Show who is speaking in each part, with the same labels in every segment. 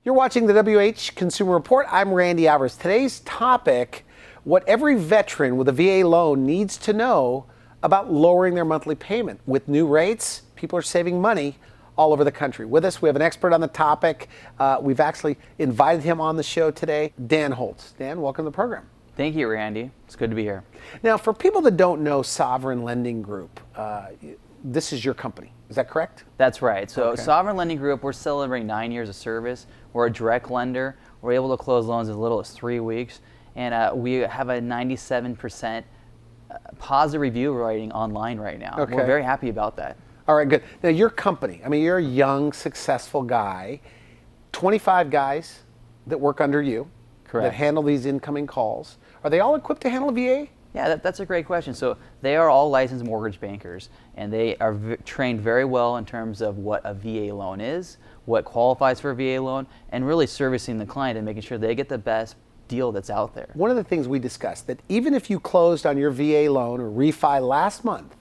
Speaker 1: You're watching the WH Consumer Report. I'm Randy Alvarez. Today's topic, what every veteran with a VA loan needs to know about lowering their monthly payment. With new rates, people are saving money all over the country. With us, we have an expert on the topic. We've actually invited him on the show today, Dan Holtz. Dan, welcome to the program.
Speaker 2: Thank you, Randy. It's good to be here.
Speaker 1: Now, for people that don't know Sovereign Lending Group, this is your company. Is that correct?
Speaker 2: That's right. So
Speaker 1: Okay.
Speaker 2: Sovereign Lending Group, we're celebrating 9 years of service. We're a direct lender. We're able to close loans as little as 3 weeks. And we have a 97% positive review rating online right now.
Speaker 1: Okay.
Speaker 2: We're very happy about that.
Speaker 1: All right, good. Now, your company, I mean, you're a young, successful guy, 25 guys that work under you.
Speaker 2: Correct.
Speaker 1: That handle these incoming calls. Are they all equipped to handle a VA?
Speaker 2: Yeah, that's a great question. So they are all licensed mortgage bankers, and they are trained very well in terms of what a VA loan is, what qualifies for a VA loan, and really servicing the client and making sure they get the best deal that's out there.
Speaker 1: One of the things we discussed, that even if you closed on your VA loan or refi last month,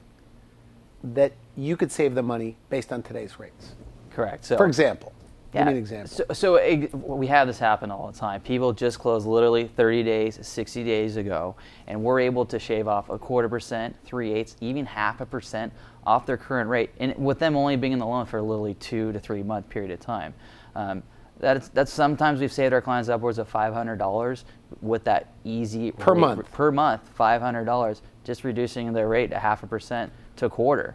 Speaker 1: that you could save the money based on today's rates.
Speaker 2: Correct. So,
Speaker 1: For example,
Speaker 2: yeah,
Speaker 1: give me an example.
Speaker 2: We have this happen all the time. People just close literally 30 days, 60 days ago, and we're able to shave off 1/4%, 3/8, even 0.5% off their current rate, and with them only being in the loan for literally 2 to 3 month period of time. That's sometimes we've saved our clients upwards of $500 with that easy
Speaker 1: Per
Speaker 2: rate,
Speaker 1: month.
Speaker 2: Per month, $500, just reducing their rate 0.5% to 1/4.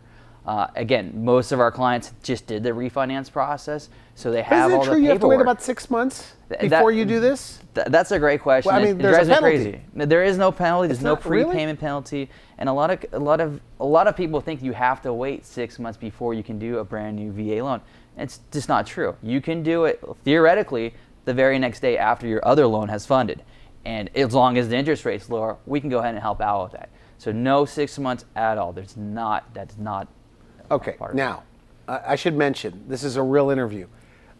Speaker 2: Again, most of our clients just did the refinance process, so they have
Speaker 1: Isn't
Speaker 2: all
Speaker 1: it
Speaker 2: the
Speaker 1: true
Speaker 2: paperwork.
Speaker 1: you have to wait about 6 months before you do this?
Speaker 2: That's a great question.
Speaker 1: Well, I mean,
Speaker 2: It
Speaker 1: there's
Speaker 2: drives
Speaker 1: a
Speaker 2: me
Speaker 1: penalty.
Speaker 2: crazy. There is no penalty. There's
Speaker 1: It's
Speaker 2: no
Speaker 1: not really?
Speaker 2: prepayment penalty, and a lot of people think you have to wait 6 months before you can do a brand new VA loan. It's just not true. You can do it theoretically the very next day after your other loan has funded, and as long as the interest rate's lower, we can go ahead and help out with that. So no 6 months at all. That's not.
Speaker 1: Okay,
Speaker 2: part of
Speaker 1: now, I should mention, this is a real interview.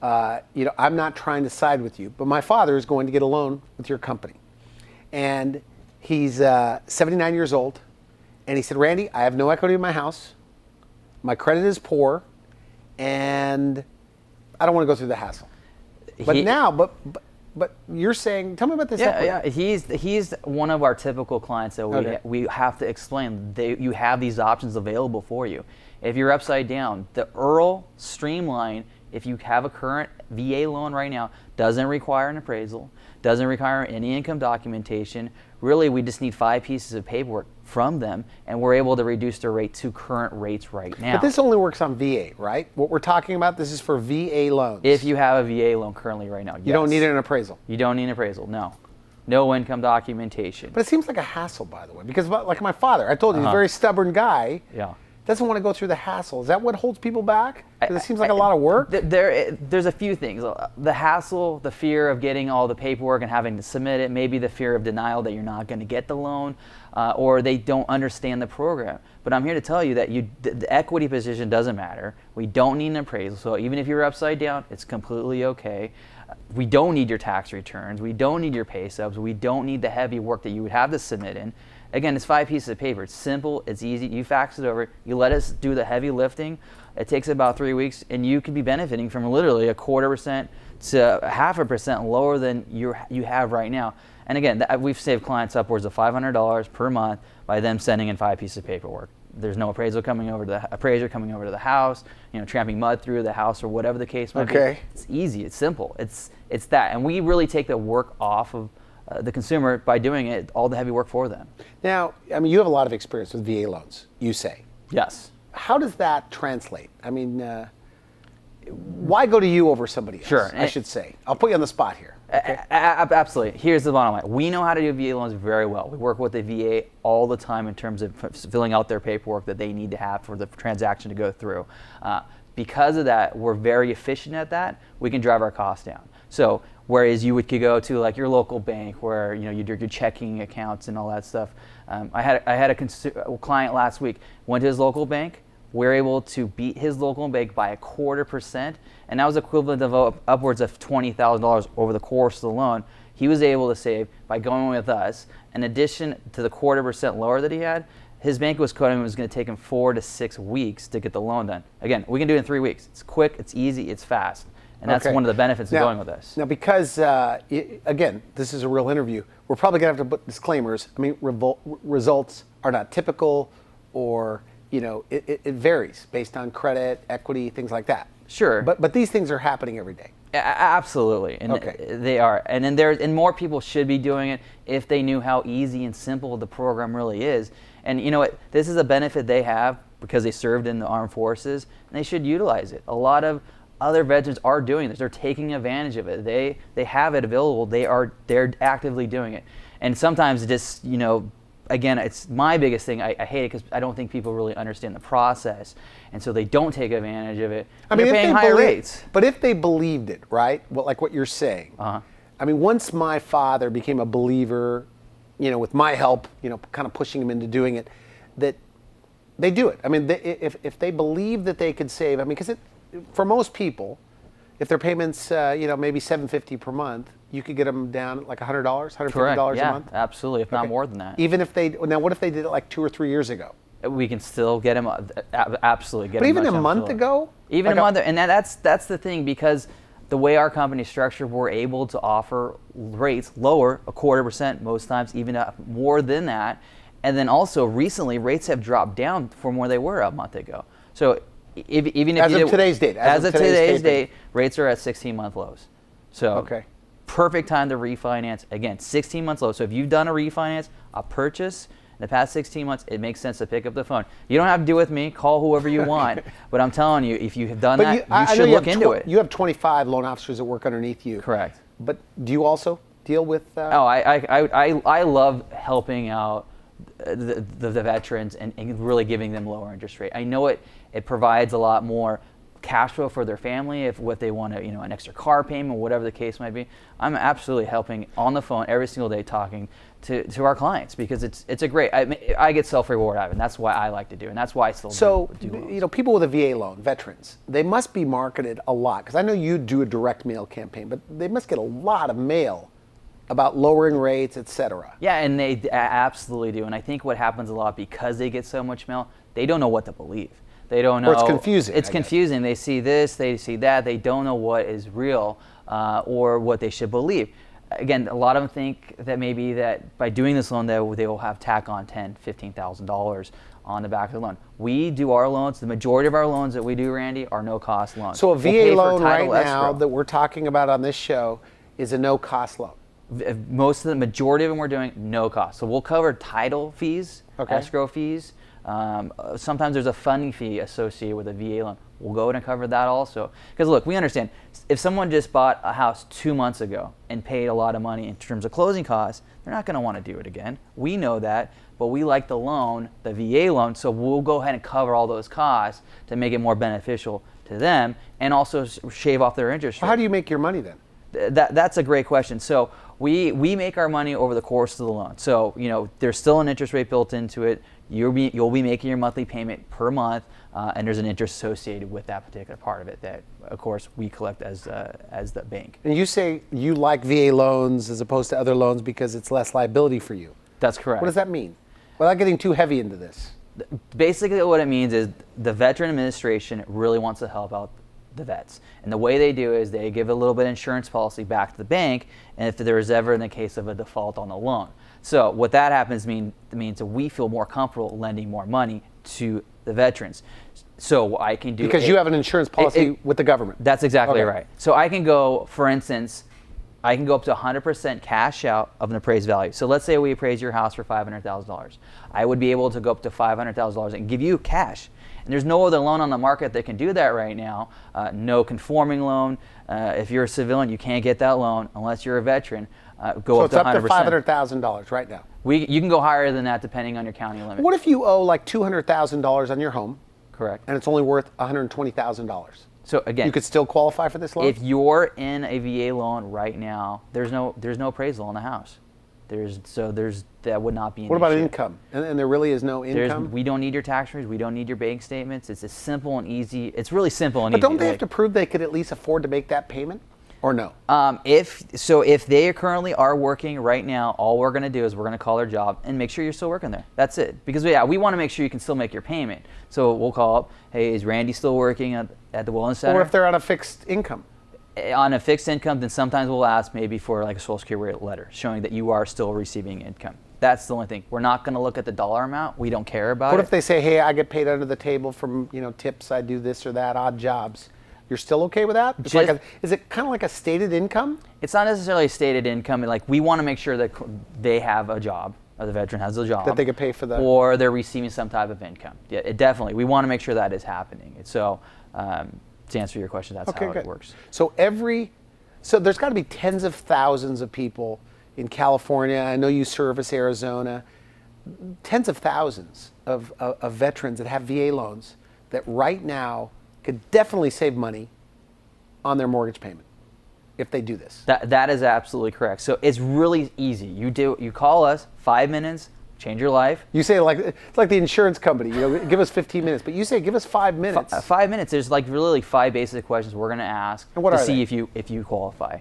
Speaker 1: I'm not trying to side with you, but my father is going to get a loan with your company. And he's 79 years old, and he said, Randy, I have no equity in my house, my credit is poor, and I don't want to go through the hassle. But you're saying, tell me about this equity.
Speaker 2: Yeah, he's one of our typical clients that we have to explain. You have these options available for you. If you're upside down, the IRL Streamline, if you have a current VA loan right now, doesn't require an appraisal, doesn't require any income documentation. Really, we just need 5 pieces of paperwork from them, and we're able to reduce their rate to current rates right now.
Speaker 1: But this only works on VA, right? What we're talking about, this is for VA loans.
Speaker 2: If you have a VA loan currently right now, yes.
Speaker 1: You don't need an appraisal.
Speaker 2: You don't need an appraisal, no. No income documentation.
Speaker 1: But it seems like a hassle, by the way, because like my father, I told you, he's a very stubborn guy.
Speaker 2: Yeah.
Speaker 1: Doesn't want to go through the hassle. Is that what holds people back? Because it seems like a lot of work.
Speaker 2: There's a few things. The hassle, the fear of getting all the paperwork and having to submit it, maybe the fear of denial that you're not going to get the loan, or they don't understand the program. But I'm here to tell you that the equity position doesn't matter. We don't need an appraisal. So even if you're upside down, it's completely okay. We don't need your tax returns. We don't need your pay stubs. We don't need the heavy work that you would have to submit in. Again, it's 5 pieces of paper. It's simple. It's easy. You fax it over. You let us do the heavy lifting. It takes about 3 weeks, and you could be benefiting from literally 1/4% to 0.5% lower than you have right now. And again, we've saved clients upwards of $500 per month by them sending in 5 pieces of paperwork. There's no appraiser coming over to the house, tramping mud through the house or whatever the case might be. It's easy. It's simple. It's that, and we really take the work off of the consumer by doing it, all the heavy work for them.
Speaker 1: Now, I mean, you have a lot of experience with VA loans, you say.
Speaker 2: Yes.
Speaker 1: How does that translate? I mean, why go to you over somebody else?
Speaker 2: Sure.
Speaker 1: I should say. I'll put you on the spot here. Okay?
Speaker 2: Absolutely. Here's the bottom line. We know how to do VA loans very well. We work with the VA all the time in terms of filling out their paperwork that they need to have for the transaction to go through. Because of that, we're very efficient at that. We can drive our costs down. So whereas you could go to like your local bank where you do your checking accounts and all that stuff. I had a client last week, went to his local bank. We're able to beat his local bank by 1/4%, and that was equivalent of upwards of $20,000 over the course of the loan. He was able to save by going with us. In addition to the 1/4% lower that he had, his bank was quoting it was going to take him 4 to 6 weeks to get the loan done. Again, we can do it in 3 weeks. It's quick, it's easy, it's fast. And that's one of the benefits of going with this.
Speaker 1: Now, because, again, this is a real interview, we're probably going to have to put disclaimers. I mean, results are not typical, or, it varies based on credit, equity, things like that.
Speaker 2: Sure.
Speaker 1: But these things are happening every day.
Speaker 2: Absolutely, and they are, and then more people should be doing it if they knew how easy and simple the program really is. And you know what? This is a benefit they have because they served in the armed forces, and they should utilize it. A lot of other veterans are doing this; they're taking advantage of it. They have it available. They're actively doing it, and sometimes it just again, it's my biggest thing. I hate it because I don't think people really understand the process, and so they don't take advantage of it.
Speaker 1: I mean,
Speaker 2: they're paying higher rates.
Speaker 1: But if they believed it, right? Well, like what you're saying. I mean, once my father became a believer, with my help, kind of pushing him into doing it, that they do it. I mean, if they believe that they could save, I mean, because for most people, if their payments, maybe $750 per month, you could get them down at like $100, $150 a month.
Speaker 2: Absolutely, if not more than that.
Speaker 1: Even if now, what if they did it like 2 or 3 years ago?
Speaker 2: We can still get them, absolutely get
Speaker 1: but
Speaker 2: them.
Speaker 1: But even a month ago?
Speaker 2: Even like a month, and that's the thing, because the way our company is structured, we're able to offer rates lower, 0.25% most times, even more than that. And then also recently, rates have dropped down from where they were a month ago. So even if
Speaker 1: as of today's date,
Speaker 2: as of today's date, rates are at 16-month lows. So perfect time to refinance. Again, 16 months low. So if you've done a refinance, a purchase in the past 16 months, it makes sense to pick up the phone. You don't have to do it with me. Call whoever you want. But I'm telling you, if you have done that, you should look into it.
Speaker 1: You have 25 loan officers that work underneath you.
Speaker 2: Correct.
Speaker 1: But do you also deal with?
Speaker 2: I love helping out the veterans and really giving them lower interest rate. I know it provides a lot more cash flow for their family if what they want to, an extra car payment, whatever the case might be. I'm absolutely helping on the phone every single day, talking to our clients, because it's a great. I get self-reward out of it, and that's why I like to do it, and that's why I still do loans.
Speaker 1: People with a VA loan, veterans, they must be marketed a lot, because I know you do a direct mail campaign, but they must get a lot of mail about lowering rates, etc.
Speaker 2: Yeah, and they absolutely do. And I think what happens a lot, because they get so much mail, they don't know what to believe. They don't know.
Speaker 1: Or it's confusing.
Speaker 2: It's confusing. They see this, they see that. They don't know what is real or what they should believe. Again, a lot of them think that maybe that by doing this loan, they will have tack on $10,000, $15,000 on the back of the loan. We do our loans. The majority of our loans that we do, Randy, are no-cost loans.
Speaker 1: So a VA loan right now that we're talking about on this show is a no-cost loan.
Speaker 2: Most of the majority of them we're doing no cost. So we'll cover title fees, escrow fees. Sometimes there's a funding fee associated with a VA loan. We'll go ahead and cover that also. Because look, we understand, if someone just bought a house 2 months ago and paid a lot of money in terms of closing costs, they're not going to want to do it again. We know that, but we like the loan, the VA loan, so we'll go ahead and cover all those costs to make it more beneficial to them and also shave off their interest rate.
Speaker 1: How do you make your money then?
Speaker 2: That's a great question. So we make our money over the course of the loan. So there's still an interest rate built into it. You'll be making your monthly payment per month, and there's an interest associated with that particular part of it that, of course, we collect as the bank.
Speaker 1: And you say you like VA loans as opposed to other loans because it's less liability for you.
Speaker 2: That's correct.
Speaker 1: What does that mean? Without getting too heavy into this.
Speaker 2: Basically, what it means is the Veteran Administration really wants to help out the vets. And the way they do is they give a little bit of insurance policy back to the bank, and if there is ever in the case of a default on the loan. So what that happens means that we feel more comfortable lending more money to the veterans. So I can do
Speaker 1: because you have an insurance policy with the government.
Speaker 2: That's exactly right. So I can go, for instance, I can go up to 100% cash out of an appraised value. So let's say we appraise your house for $500,000. I would be able to go up to $500,000 and give you cash. And there's no other loan on the market that can do that right now. No conforming loan. If you're a civilian, you can't get that loan unless you're a veteran. Go up to 100%.
Speaker 1: So it's up to $500,000 right now.
Speaker 2: You can go higher than that depending on your county limit.
Speaker 1: What if you owe like $200,000 on your home?
Speaker 2: Correct.
Speaker 1: And it's only worth $120,000.
Speaker 2: So again,
Speaker 1: you could still qualify for this loan?
Speaker 2: If you're in a VA loan right now, there's no appraisal on the house. That would not be an issue.
Speaker 1: What about income? And there really is no income?
Speaker 2: We don't need your tax returns. We don't need your bank statements. It's as simple and easy. It's really simple and easy.
Speaker 1: But don't they have to prove they could at least afford to make that payment? Or no?
Speaker 2: If they currently are working right now, all we're going to do is we're going to call their job and make sure you're still working there. That's it. Because we want to make sure you can still make your payment. So we'll call up, hey, is Randy still working at the Wellness Center?
Speaker 1: Or if they're on a fixed income.
Speaker 2: on a fixed income, then sometimes we'll ask maybe for like a Social Security letter showing that you are still receiving income. That's the only thing. We're not going to look at the dollar amount. We don't care about it.
Speaker 1: What if they say, hey, I get paid under the table from tips, I do this or that, odd jobs? You're still okay with that? Is it kind of like a stated income?
Speaker 2: It's not necessarily a stated income. Like, we want to make sure that they have a job, or the veteran has a job.
Speaker 1: That they can pay for that.
Speaker 2: Or they're receiving some type of income. Yeah, definitely. We want to make sure that is happening. So to answer your question, that's how it works.
Speaker 1: So there's got to be tens of thousands of people in California. I know you service Arizona. Tens of thousands of veterans that have VA loans that right now could definitely save money on their mortgage payment if they do this.
Speaker 2: That is absolutely correct. So it's really easy. You call us, 5 minutes, change your life.
Speaker 1: You say it's like the insurance company, give us 15 minutes, but you say give us 5 minutes.
Speaker 2: 5 minutes. There's really 5 basic questions we're going to ask to see if you qualify.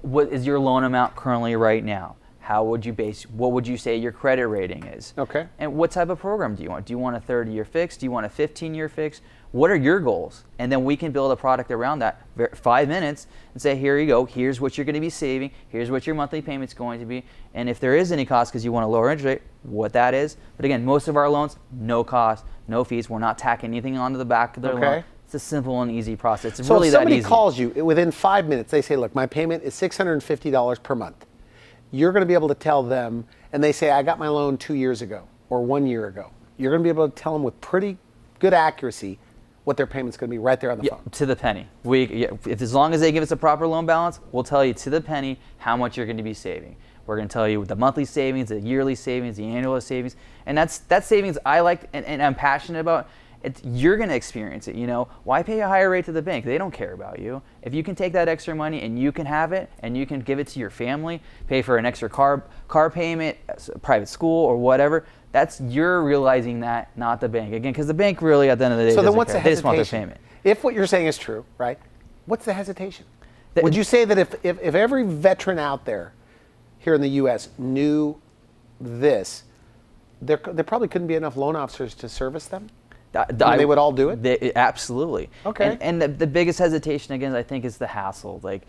Speaker 2: What is your loan amount currently right now? What would you say your credit rating is?
Speaker 1: Okay.
Speaker 2: And what type of program do you want? Do you want a 30-year fix? Do you want a 15-year fix? What are your goals? And then we can build a product around that. 5 minutes and say, here you go. Here's what you're going to be saving. Here's what your monthly payment's going to be. And if there is any cost because you want a lower interest rate, what that is. But again, most of our loans, no cost, no fees. We're not tacking anything onto the back of their loan. It's a simple and easy process. It's really that easy.
Speaker 1: So if somebody calls you within 5 minutes, they say, look, my payment is $650 per month. You're going to be able to tell them, and they say, I got my loan 2 years ago or 1 year ago. You're going to be able to tell them with pretty good accuracy what their payment's going to be right there on the phone.
Speaker 2: To the penny. If as long as they give us a proper loan balance, we'll tell you to the penny how much you're going to be saving. We're going to tell you the monthly savings, the yearly savings, the annual savings, and that's savings I like and I'm passionate about. You're going to experience it. Why pay a higher rate to the bank? They don't care about you. If you can take that extra money and you can have it and you can give it to your family, pay for an extra car payment, private school or whatever, you're realizing that, not the bank. Again, because the bank really at the end of the day doesn't care. They just want their payment.
Speaker 1: If what you're saying is true, right? What's the hesitation? Would you say that if every veteran out there here in the U.S. knew this, there probably couldn't be enough loan officers to service them? They would all do it?
Speaker 2: Absolutely.
Speaker 1: Okay.
Speaker 2: And the biggest hesitation, again, I think, is the hassle, like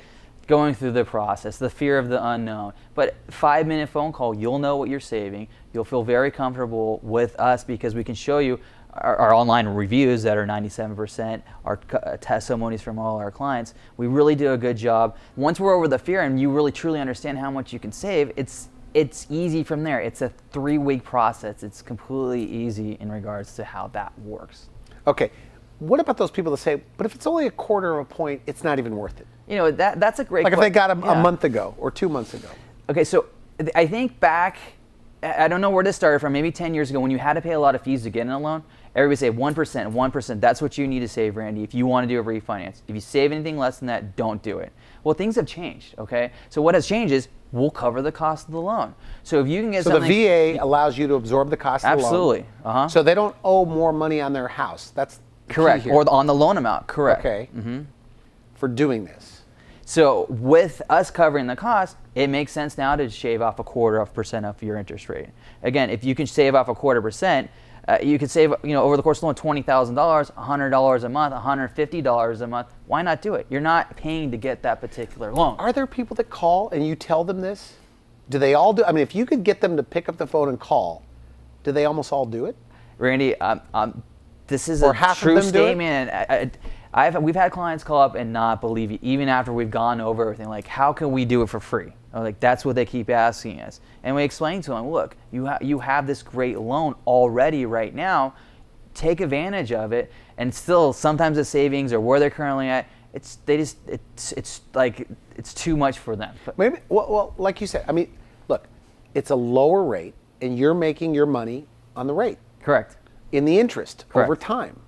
Speaker 2: going through the process, the fear of the unknown. But 5-minute phone call, you'll know what you're saving. You'll feel very comfortable with us because we can show you our online reviews that are 97%, our testimonies from all our clients. We really do a good job. Once we're over the fear and you really truly understand how much you can save, it's easy from there. It's a 3-week process. It's completely easy in regards to how that works.
Speaker 1: Okay. What about those people that say, but if it's only a quarter of a point, it's not even worth it?
Speaker 2: That's a great question.
Speaker 1: Like if they got a month ago or 2 months ago.
Speaker 2: Okay, so I think back, I don't know where this started from, maybe 10 years ago when you had to pay a lot of fees to get in a loan, everybody say 1%, that's what you need to save, Randy, if you want to do a refinance. If you save anything less than that, don't do it. Well, things have changed, okay? So what has changed is we'll cover the cost of the loan. So if you can get something...
Speaker 1: So the VA allows you to absorb the cost of the loan.
Speaker 2: Absolutely. Uh-huh.
Speaker 1: So they don't owe more money on their house. That's
Speaker 2: correct, or on the loan amount, correct.
Speaker 1: Okay, for doing this.
Speaker 2: So with us covering the cost, it makes sense now to shave off 0.25% off your interest rate. Again, if you can shave off 0.25%, you could save, over the course of the loan, $20,000, $100 a month, $150 a month. Why not do it? You're not paying to get that particular loan.
Speaker 1: Are there people that call and you tell them this? Do they all do? I mean, if you could get them to pick up the phone and call, do they almost all do it?
Speaker 2: Randy, this is a true statement. We've had clients call up and not believe you, even after we've gone over everything. Like, how can we do it for free? Like, that's what they keep asking us. And we explain to them, look, you have this great loan already right now. Take advantage of it. And still, sometimes the savings or where they're currently at, it's too much for them.
Speaker 1: Maybe, well, like you said, I mean, look, it's a lower rate, and you're making your money on the rate.
Speaker 2: Correct.
Speaker 1: In the interest
Speaker 2: Correct.
Speaker 1: over time.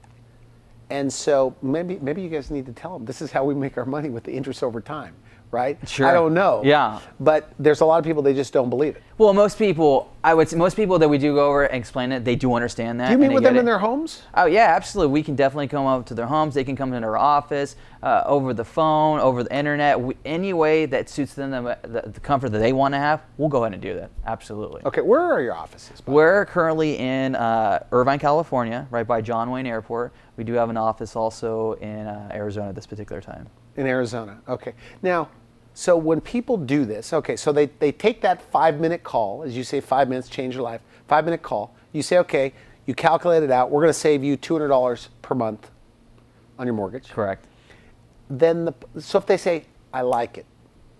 Speaker 1: And so maybe you guys need to tell them this is how we make our money with the interest over time, right?
Speaker 2: Sure.
Speaker 1: I don't know.
Speaker 2: Yeah.
Speaker 1: But there's a lot of people, they just don't believe it.
Speaker 2: Well, most people that we do go over and explain it, they do understand that.
Speaker 1: Do you meet with them in their homes?
Speaker 2: Oh, yeah, absolutely. We can definitely come up to their homes. They can come into our office, over the phone, over the internet. Any way that suits them, the comfort that they want to have, we'll go ahead and do that. Absolutely.
Speaker 1: Okay, where are your offices?
Speaker 2: We're currently in Irvine, California, right by John Wayne Airport. We do have an office also in Arizona at this particular time.
Speaker 1: In Arizona, okay. Now, so when people do this, okay, so they take that 5-minute call, as you say, 5 minutes, change your life, 5-minute call. You say, okay, you calculate it out. We're going to save you $200 per month on your mortgage.
Speaker 2: Correct.
Speaker 1: Then, so if they say, I like it,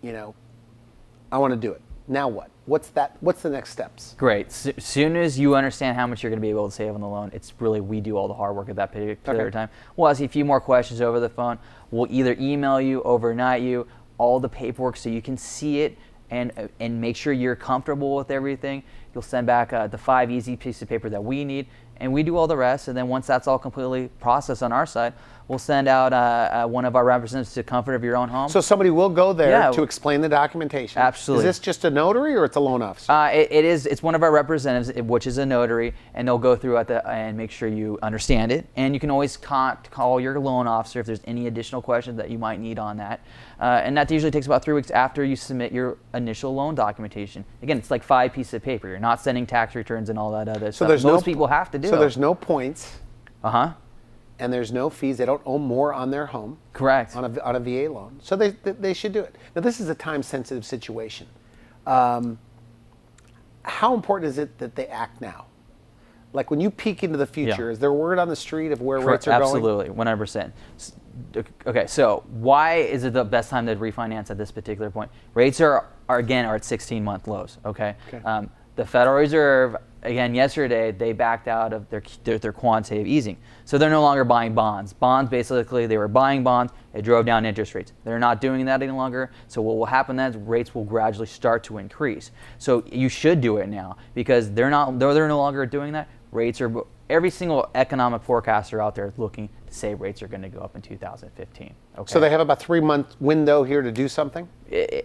Speaker 1: I want to do it. Now what? What's the next steps?
Speaker 2: Great. Soon as you understand how much you're going to be able to save on the loan, it's really, we do all the hard work at that particular time. We'll ask you a few more questions over the phone. We'll either email you, overnight you, all the paperwork so you can see it and make sure you're comfortable with everything. You'll send back the 5 easy pieces of paper that we need, and we do all the rest. And then once that's all completely processed on our side, we'll send out one of our representatives to the comfort of your own home.
Speaker 1: So somebody will go there to explain the documentation.
Speaker 2: Absolutely.
Speaker 1: Is this just a notary or it's a loan officer?
Speaker 2: It's one of our representatives, which is a notary, and they'll go through and make sure you understand it. And you can always call your loan officer if there's any additional questions that you might need on that. And that usually takes about 3 weeks after you submit your initial loan documentation. Again, it's like 5 pieces of paper. You're not sending tax returns and all that other stuff. Most people have to do it.
Speaker 1: So there's no points.
Speaker 2: Uh-huh.
Speaker 1: And there's no fees. They don't owe more on their home.
Speaker 2: Correct.
Speaker 1: On a VA loan. So they should do it. Now, this is a time-sensitive situation. How important is it that they act now? Like when you peek into the future, is there word on the street of where rates are going?
Speaker 2: Absolutely, 100%. Okay, so why is it the best time to refinance at this particular point? Rates are at 16-month lows, okay? The Federal Reserve, again, yesterday, they backed out of their quantitative easing. So they're no longer buying bonds. Bonds, basically, they were buying bonds. It drove down interest rates. They're not doing that any longer. So what will happen then is rates will gradually start to increase. So you should do it now because they're no longer doing that. Rates are, every single economic forecaster out there is looking to say rates are going to go up in 2015. Okay?
Speaker 1: So they have about 3-month window here to do something?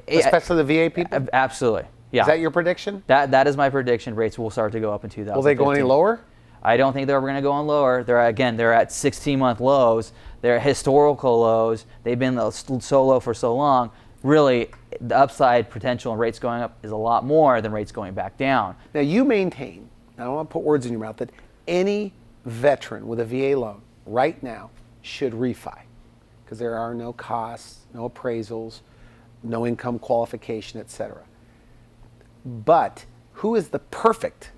Speaker 1: Especially the VA people?
Speaker 2: Absolutely. Yeah.
Speaker 1: Is that your prediction?
Speaker 2: That is my prediction. Rates will start to go up in 2015.
Speaker 1: Will they go any lower?
Speaker 2: I don't think they're ever going to go on lower. They're at 16-month lows. They're at historical lows. They've been so low for so long. Really, the upside potential in rates going up is a lot more than rates going back down.
Speaker 1: Now you maintain, I don't want to put words in your mouth, that any veteran with a VA loan right now should refi because there are no costs, no appraisals, no income qualification, etc. But who is the perfect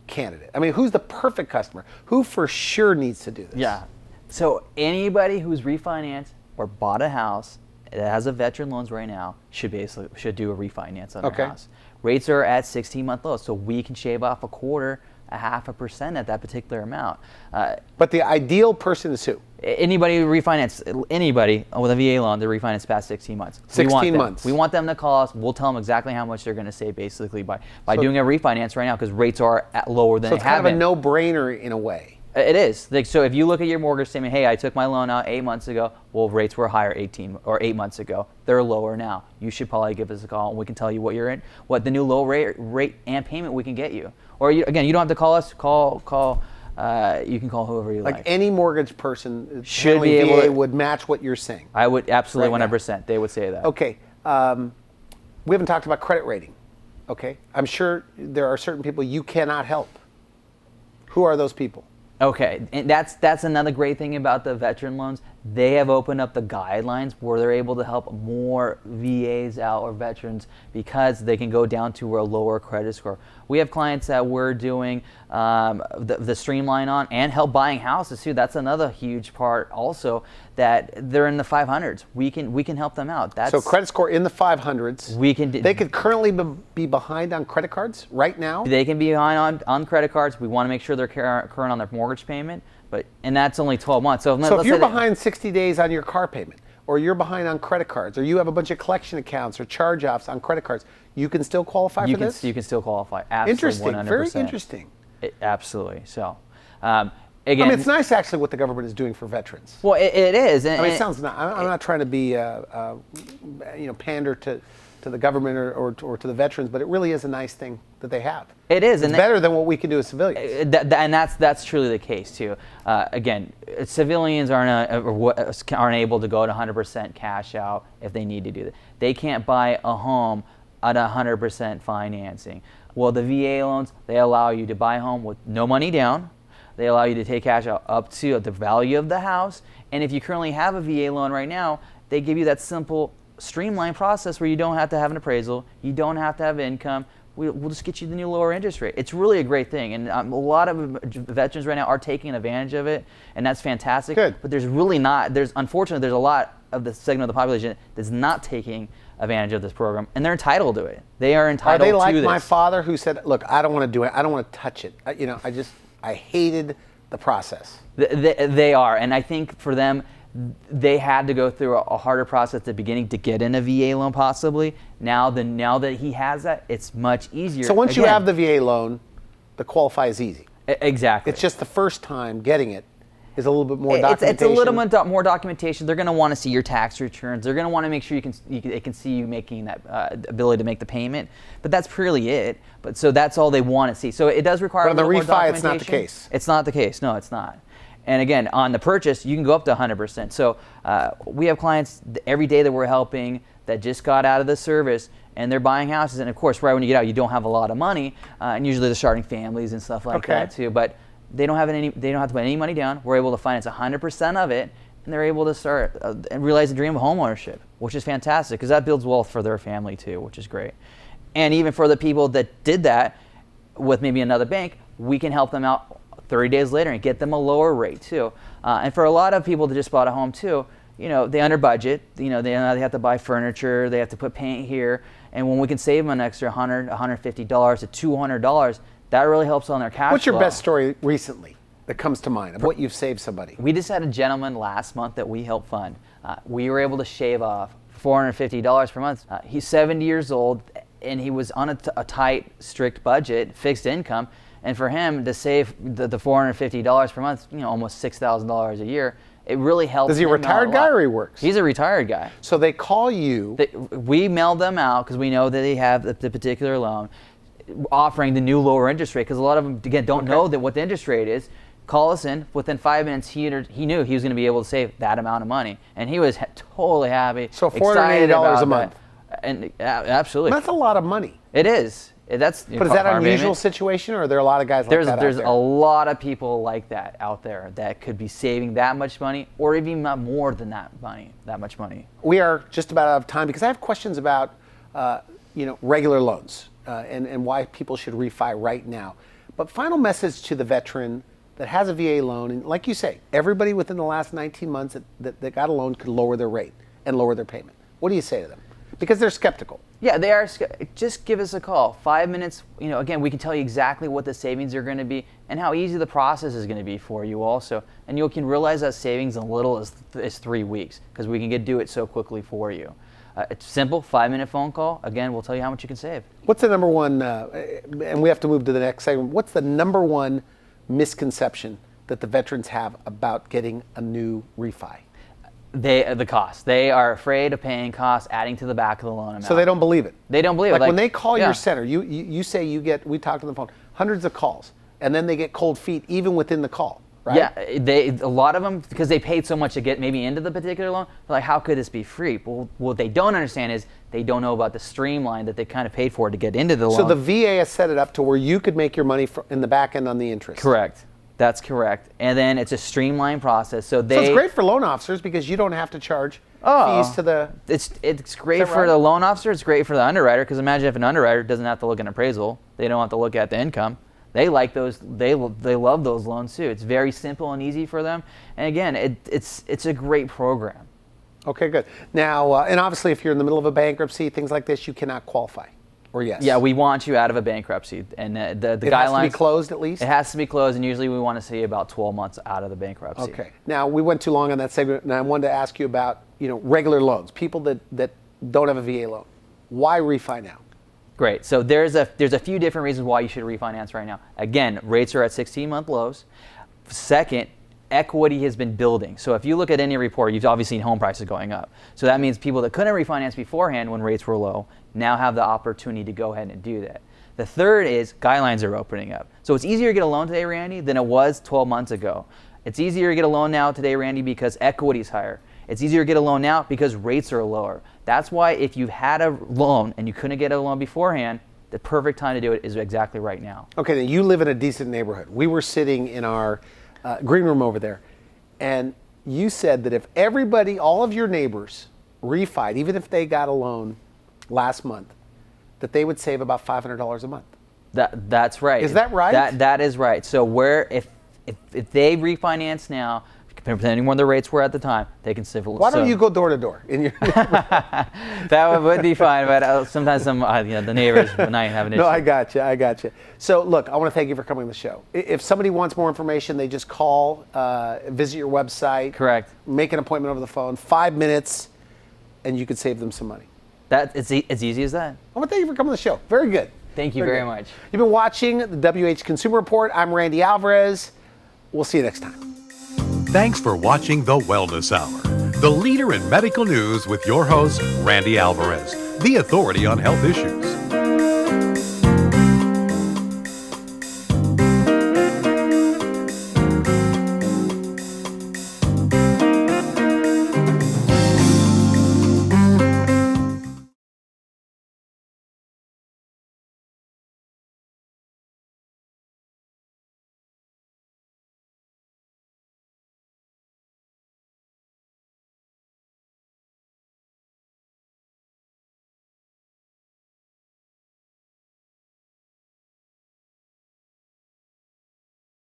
Speaker 1: candidate? I mean, who's the perfect customer? Who for sure needs to do this?
Speaker 2: Yeah. So anybody who's refinanced or bought a house that has a veteran loans right now should do a refinance on their house. Rates are at 16-month lows, so we can shave off 0.25% at that particular amount.
Speaker 1: But the ideal person is who?
Speaker 2: Anybody with a VA loan to refinance past 16 months.
Speaker 1: 16 months.
Speaker 2: We want them to call us. We'll tell them exactly how much they're going to save basically by doing a refinance right now because rates are lower than they have been.
Speaker 1: So it's kind of a no-brainer in a way.
Speaker 2: It is. So if you look at your mortgage statement, hey, I took my loan out 8 months ago. Well, rates were higher 8 months ago. They're lower now. You should probably give us a call and we can tell you what the new low rate and payment we can get you. Or you don't have to call us. You can call whoever you like.
Speaker 1: Like any mortgage person
Speaker 2: should be able to,
Speaker 1: would match what you're saying.
Speaker 2: I would absolutely
Speaker 1: right
Speaker 2: 100%.
Speaker 1: Now.
Speaker 2: They would say that.
Speaker 1: Okay. We haven't talked about credit rating. Okay. I'm sure there are certain people you cannot help. Who are those people?
Speaker 2: Okay, and that's another great thing about the veteran loans. They have opened up the guidelines where they're able to help more VAs out or veterans because they can go down to a lower credit score. We have clients that we're doing the streamline on and help buying houses too. That's another huge part also that they're in the 500s. We can help them out.
Speaker 1: So credit score in the 500s.
Speaker 2: They
Speaker 1: could currently be behind on credit cards right now?
Speaker 2: They can be behind on credit cards. We want to make sure they're current on their mortgage payment. And that's only 12 months. So
Speaker 1: if you're behind 60 days on your car payment, or you're behind on credit cards, or you have a bunch of collection accounts or charge-offs on credit cards, you can still qualify for this?
Speaker 2: You can still qualify. Absolutely,
Speaker 1: interesting,
Speaker 2: 100%.
Speaker 1: Very interesting.
Speaker 2: Absolutely. So,
Speaker 1: again, I mean, it's nice actually what the government is doing for veterans.
Speaker 2: Well, it is.
Speaker 1: I mean, it sounds. I'm not trying to be, pander to the government or to the veterans, but it really is a nice thing that they have.
Speaker 2: It is.
Speaker 1: It's better than what we can do as civilians.
Speaker 2: And that's truly the case too. Again, civilians aren't able to go to 100% cash out if they need to do that. They can't buy a home at 100% financing. Well, the VA loans, they allow you to buy a home with no money down. They allow you to take cash out up to the value of the house. And if you currently have a VA loan right now, they give you that simple, streamlined process where you don't have to have an appraisal, you don't have to have income. We'll just get you the new lower interest rate. It's really a great thing, and a lot of veterans right now are taking advantage of it, and that's fantastic.
Speaker 1: Good.
Speaker 2: But there's really not. Unfortunately, there's a lot of the segment of the population that's not taking advantage of this program, and they're entitled to it. They are entitled to this.
Speaker 1: Are they like my father who said, "Look, I don't want to do it. I don't want to touch it. I hated the process."
Speaker 2: They are, and I think for them, they had to go through a harder process at the beginning to get in a VA loan possibly. Now that he has that, it's much easier.
Speaker 1: So once you have the VA loan, the qualify is easy.
Speaker 2: Exactly.
Speaker 1: It's just the first time getting it is a little bit more documentation.
Speaker 2: It's a little bit more documentation. They're going to want to see your tax returns. They're going to want to make sure they can see you making that ability to make the payment. But that's really it. But so that's all they want to see. So it does require.
Speaker 1: But on the
Speaker 2: more
Speaker 1: refi, it's not the case.
Speaker 2: It's not the case. No, it's not. And again, on the purchase, you can go up to 100%. So we have clients every day that we're helping that just got out of the service and they're buying houses. And of course, right when you get out, you don't have a lot of money. And usually they're starting families and stuff like that too. But they don't have to put any money down. We're able to finance 100% of it, and they're able to start and realize the dream of homeownership, which is fantastic because that builds wealth for their family too, which is great. And even for the people that did that with maybe another bank, we can help them out 30 days later and get them a lower rate too. And for a lot of people that just bought a home too, they under budget. They have to buy furniture, they have to put paint here, and when we can save them an extra $100, $150 to $200, that really helps on their cash flow.
Speaker 1: What's your best story recently that comes to mind of what you've saved somebody?
Speaker 2: We just had a gentleman last month that we helped fund. We were able to shave off $450 per month. He's 70 years old, and he was on a tight, strict budget, fixed income. And for him to save the $450 per month, almost $6,000 a year, it really helps.
Speaker 1: Is he a retired guy or he works?
Speaker 2: He's a retired guy.
Speaker 1: So they call you.
Speaker 2: We mail them out because we know that they have the particular loan, offering the new lower interest rate, because a lot of them, again, don't know that what the interest rate is. Call us in. Within 5 minutes, he knew he was going to be able to save that amount of money. And he was totally happy.
Speaker 1: So $480 a month.
Speaker 2: And absolutely.
Speaker 1: That's a lot of money.
Speaker 2: It is.
Speaker 1: But is that an unusual situation, or are there a lot of guys like that out there?
Speaker 2: There's a lot of people like that out there that could be saving that much money, or even more than that much money.
Speaker 1: We are just about out of time because I have questions about regular loans and why people should refi right now. But final message to the veteran that has a VA loan, and like you say, everybody within the last 19 months that got a loan could lower their rate and lower their payment. What do you say to them? Because they're skeptical.
Speaker 2: Yeah, they are. Just give us a call. 5 minutes. Again, we can tell you exactly what the savings are going to be and how easy the process is going to be for you also. And you can realize that savings in little as 3 weeks because we can do it so quickly for you. It's simple, 5-minute phone call. Again, we'll tell you how much you can save.
Speaker 1: What's the number one, and we have to move to the next segment, what's the number one misconception that the veterans have about getting a new refi?
Speaker 2: The cost. They are afraid of paying costs, adding to the back of the loan amount.
Speaker 1: So they don't believe it.
Speaker 2: They don't believe it.
Speaker 1: Like when they call your center, you say we talked on the phone, hundreds of calls, and then they get cold feet even within the call, right?
Speaker 2: Yeah, a lot of them, because they paid so much to get maybe into the particular loan, they're like, how could this be free? Well, what they don't understand is they don't know about the streamline that they kind of paid for to get into the loan.
Speaker 1: So the VA has set it up to where you could make your money in the back end on the interest.
Speaker 2: Correct. That's correct. And then it's a streamlined process. So
Speaker 1: it's great for loan officers because you don't have to charge fees to the...
Speaker 2: It's great for the loan officer. It's great for the underwriter, because imagine if an underwriter doesn't have to look at an appraisal. They don't have to look at the income. They like those. They love those loans too. It's very simple and easy for them. And again, it's a great program.
Speaker 1: Okay, good. Now, and obviously if you're in the middle of a bankruptcy, things like this, you cannot qualify. Or yes?
Speaker 2: Yeah, we want you out of a bankruptcy, and the guidelines.
Speaker 1: It has to be closed at least?
Speaker 2: It has to be closed, and usually we want to see about 12 months out of the bankruptcy.
Speaker 1: Okay. Now, we went too long on that segment, and I wanted to ask you about regular loans, people that don't have a VA loan. Why refi now?
Speaker 2: Great. So there's a few different reasons why you should refinance right now. Again, rates are at 16-month lows. Second, equity has been building. So if you look at any report, you've obviously seen home prices going up. So that means people that couldn't refinance beforehand when rates were low now have the opportunity to go ahead and do that. The third is guidelines are opening up. So it's easier to get a loan today, Randy, than it was 12 months ago. It's easier to get a loan now today, Randy, because equity is higher. It's easier to get a loan now because rates are lower. That's why if you've had a loan and you couldn't get a loan beforehand, the perfect time to do it is exactly right now.
Speaker 1: Okay, now you live in a decent neighborhood. We were sitting in our green room over there, and you said that if everybody, all of your neighbors, refied, even if they got a loan last month, that they would save about $500 a month.
Speaker 2: That's right.
Speaker 1: Is that right?
Speaker 2: That is right. So if they refinance now, depending on what the rates were at the time, they can save.
Speaker 1: Why don't you go door to door in your?
Speaker 2: That would be fine, but sometimes the neighbors might have an issue.
Speaker 1: No, I got you. So look, I want to thank you for coming on the show. If somebody wants more information, they just call, visit your website.
Speaker 2: Correct.
Speaker 1: Make an appointment over the phone, 5 minutes, and you could save them some money.
Speaker 2: It's easy as that.
Speaker 1: I want to thank you for coming on the show. Very good.
Speaker 2: Thank you very much.
Speaker 1: You've been watching the WH Consumer Report. I'm Randy Alvarez. We'll see you next time.
Speaker 3: Thanks for watching The Wellness Hour, the leader in medical news with your host, Randy Alvarez, the authority on health issues.